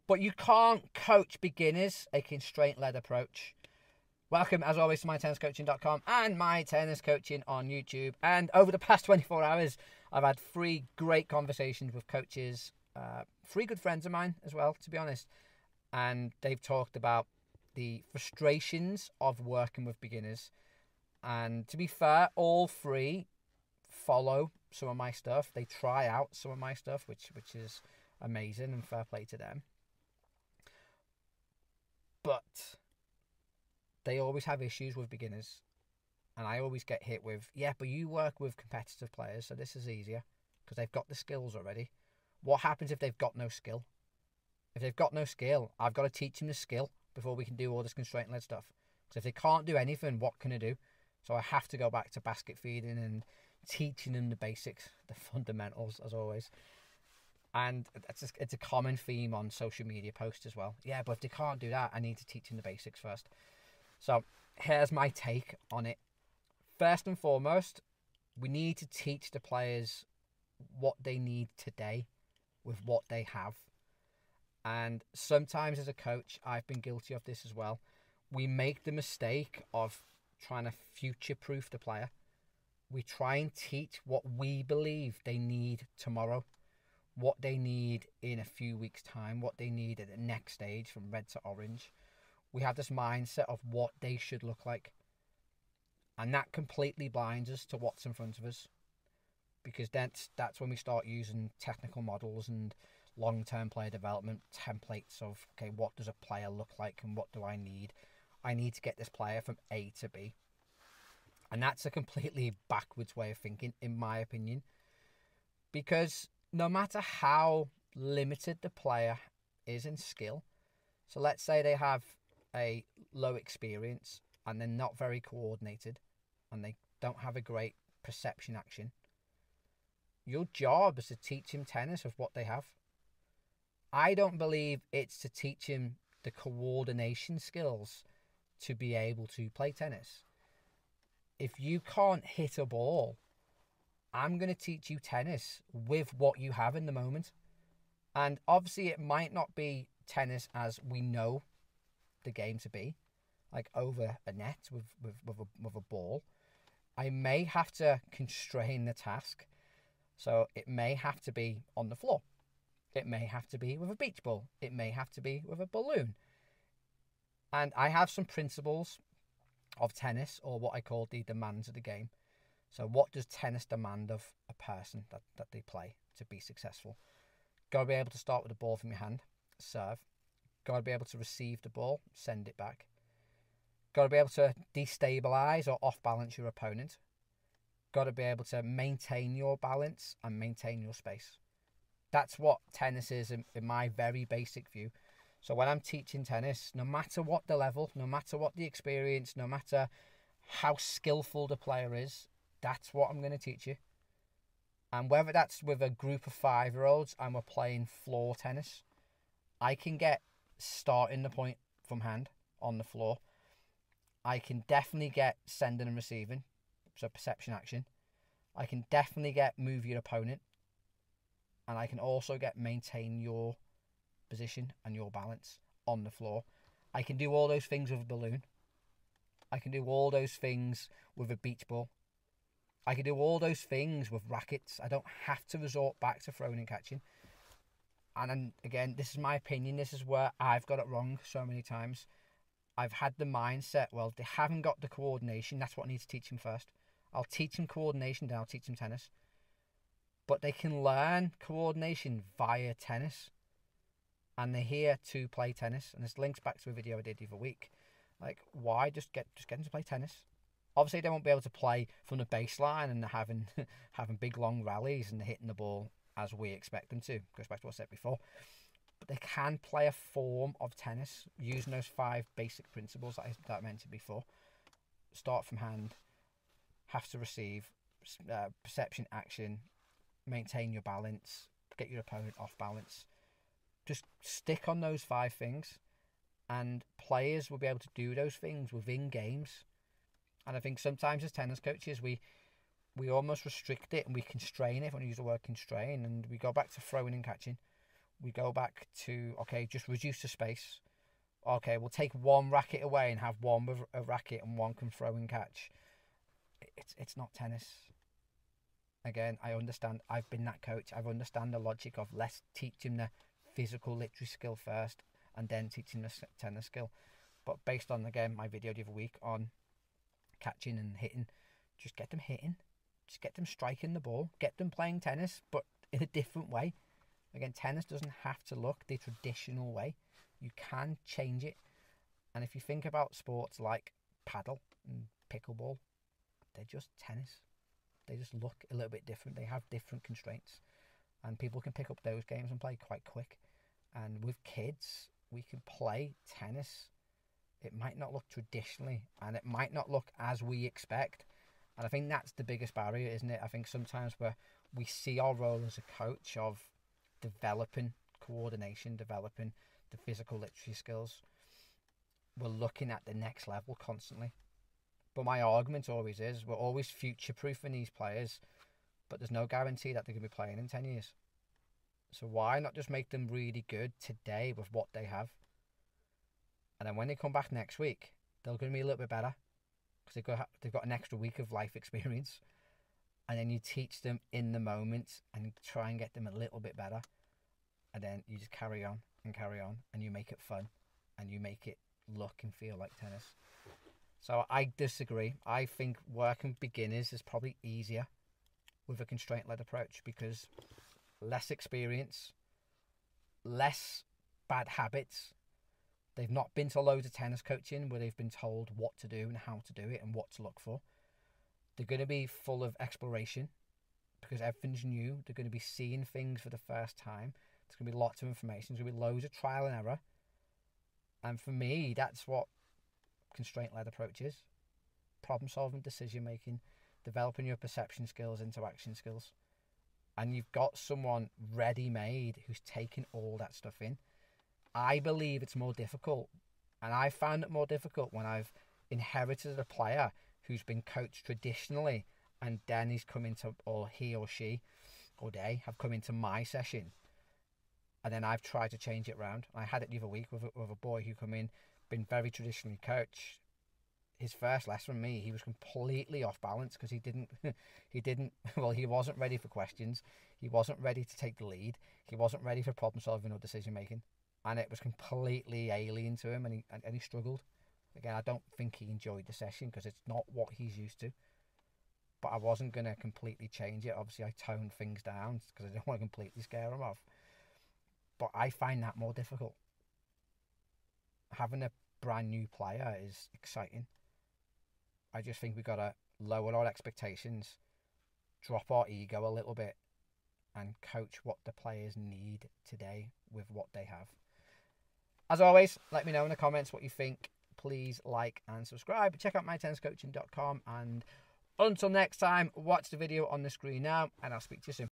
But you can't coach beginners a constraint-led approach. Welcome, as always, to mytenniscoaching.com and My Tennis Coaching on YouTube. And over the past 24 hours, I've had 3 great conversations with coaches, 3 good friends of mine as well, to be honest. And they've talked about the frustrations of working with beginners. And to be fair, all 3 follow some of my stuff. They try out some of my stuff, which is amazing, and fair play to them. But they always have issues with beginners. And I always get hit with, yeah, but you work with competitive players, so this is easier because they've got the skills already. What happens if they've got no skill? If they've got no skill, I've got to teach them the skill before we can do all this constraint-led stuff. Because if they can't do anything, what can I do? So I have to go back to basket feeding and teaching them the basics, the fundamentals, as always. And it's a common theme on social media posts as well. Yeah, but if they can't do that, I need to teach them the basics first. So here's my take on it. First and foremost, we need to teach the players what they need today with what they have. And sometimes as a coach, I've been guilty of this as well. We make the mistake of trying to future-proof the player. We try and teach what we believe they need tomorrow, what they need in a few weeks' time, what they need at the next stage from red to orange. We have this mindset of what they should look like. And that completely blinds us to what's in front of us. Because that's when we start using technical models and long-term player development templates of, okay, what does a player look like and what do I need? I need to get this player from A to B. And that's a completely backwards way of thinking, in my opinion. Because no matter how limited the player is in skill, so let's say they have a low experience and they're not very coordinated and they don't have a great perception action, your job is to teach him tennis with what they have. I don't believe it's to teach him the coordination skills to be able to play tennis. If you can't hit a ball, I'm going to teach you tennis with what you have in the moment. And obviously it might not be tennis as we know the game to be, like over a net with a ball. I may have to constrain the task. So it may have to be on the floor. It may have to be with a beach ball. It may have to be with a balloon. And I have some principles of tennis, or what I call the demands of the game. So what does tennis demand of a person that they play to be successful? Got to be able to start with the ball from your hand, serve. Got to be able to receive the ball, send it back. Got to be able to destabilize or off-balance your opponent. Got to be able to maintain your balance and maintain your space. That's what tennis is in my very basic view. So when I'm teaching tennis, no matter what the level, no matter what the experience, no matter how skillful the player is, that's what I'm going to teach you. And whether that's with a group of 5-year-olds and we're playing floor tennis, I can get starting the point from hand on the floor. I can definitely get sending and receiving, so perception action. I can definitely get move your opponent. And I can also get maintain your position and your balance on the floor. I can do all those things with a balloon. I can do all those things with a beach ball. I can do all those things with rackets. I don't have to resort back to throwing and catching. And then, again, this is my opinion. This is where I've got it wrong so many times. I've had the mindset, well, they haven't got the coordination. That's what I need to teach them first. I'll teach them coordination, then I'll teach them tennis. But they can learn coordination via tennis. And they're here to play tennis. And this links back to a video I did the other week. Like, why just get them to play tennis? Obviously, they won't be able to play from the baseline and having big, long rallies and hitting the ball as we expect them to. Goes back to what I said before. But they can play a form of tennis using those 5 basic principles that I mentioned before. Start from hand, have to receive, perception, action, maintain your balance, get your opponent off balance. Just stick on those 5 things, and players will be able to do those things within games. And I think sometimes as tennis coaches, we almost restrict it and we constrain it. When we use the word constrain, and we go back to throwing and catching. We go back to, okay, just reduce the space. Okay, we'll take one racket away and have one with a racket and one can throw and catch. It's not tennis. Again, I understand. I've been that coach. I understand the logic of let's teach him the physical literacy skill first and then teach him the tennis skill. But based on, again, my video the other week on catching and hitting, just get them hitting. Just get them striking the ball. Get them playing tennis, but in a different way. Again, tennis doesn't have to look the traditional way. You can change it. And if you think about sports like paddle and pickleball, they're just tennis. They just look a little bit different. They have different constraints. And people can pick up those games and play quite quick. And with kids, we can play tennis. It might not look traditionally, and it might not look as we expect. And I think that's the biggest barrier, isn't it? I think sometimes we see our role as a coach of developing coordination, developing the physical literacy skills. We're looking at the next level constantly. But my argument always is, we're always future-proofing these players, but there's no guarantee that they're going to be playing in 10 years. So why not just make them really good today with what they have? And then when they come back next week, they're going to be a little bit better because they've got an extra week of life experience. And then you teach them in the moment and try and get them a little bit better. And then you just carry on, and you make it fun, and you make it look and feel like tennis. So I disagree. I think working beginners is probably easier with a constraint-led approach because less experience, less bad habits. They've not been to loads of tennis coaching where they've been told what to do and how to do it and what to look for. They're going to be full of exploration because everything's new. They're going to be seeing things for the first time. There's going to be lots of information. There's going to be loads of trial and error. And for me, that's what constraint-led approach is. Problem-solving, decision-making, developing your perception skills, interaction skills. And you've got someone ready-made who's taking all that stuff in. I believe it's more difficult. And I found it more difficult when I've inherited a player who's been coached traditionally and then he's come into, or he or she or they have come into my session. And then I've tried to change it around. I had it the other week with a boy who come in, been very traditionally coached. His first lesson from me, he was completely off balance because he wasn't ready for questions. He wasn't ready to take the lead. He wasn't ready for problem solving or decision making. And it was completely alien to him and he struggled. Again, I don't think he enjoyed the session because it's not what he's used to. But I wasn't going to completely change it. Obviously, I toned things down because I didn't want to completely scare him off. But I find that more difficult. Having a brand new player is exciting. I just think we've got to lower our expectations, drop our ego a little bit, and coach what the players need today with what they have. As always, let me know in the comments what you think. Please like and subscribe. Check out mytenniscoaching.com. And until next time, watch the video on the screen now, and I'll speak to you soon.